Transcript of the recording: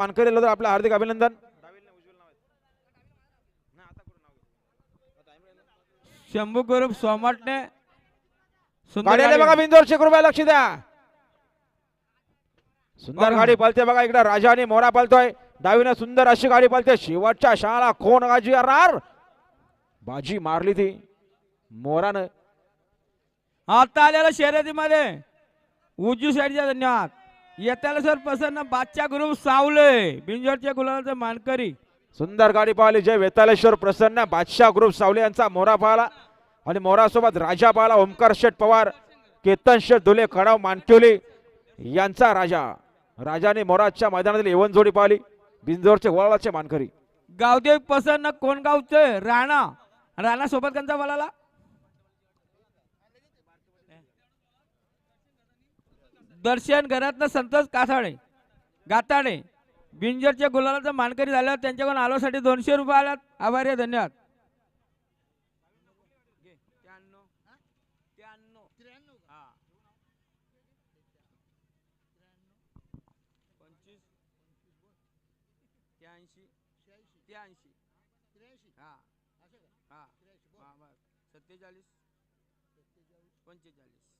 मानकरी आपलं हार्दिक अभिनंदन. शंभू ग्रुप सोमाटणे सुंदर गाडी आले गाडी बघा बिंदोरचे कृपया लक्ष द्या. सुंदर बघा. गाडी पळते बघा इकडे राजा आणि मोरा पळतोय. डावीनं सुंदर अशी गाडी पळते. शेवटच्या शाळा कोण गाजी रार बाजी मारली ती मोरानं. आता आलेल्या शर्यतीमध्ये उजू साईडच्या धन्यवाद. येत्याला सर प्रसन्न बादशाह ग्रुप सावले बिंजोरच्या गुलाबाचा मानकरी. सुंदर गाडी पाहिली जय वेतालेश्वर प्रसन्न बादशाह ग्रुप सावले यांचा मोरा पाहिला आणि मोरासोबत राजा पाहिला ओमकार शेठ पवार केतन शेठ धुले खडाव मानकिवली यांचा राजा. राजाने मोराच्या मैदानातील एवन जोडी पाहिली बिंजोरचे वळाचे मानकरी. गावदेव प्रसन्न कोणगावचे राणा राणा सोबत त्यांचा बोलाला दर्शन घरातनं संतोष कासाडे गाताडे बिंजरच्या गुलालाचा मानकरी झाल्यावर त्यांच्याकडून आलोसाठी 200 रुपये आल्यात. आभारी आहे, धन्यवाद. हा 47 45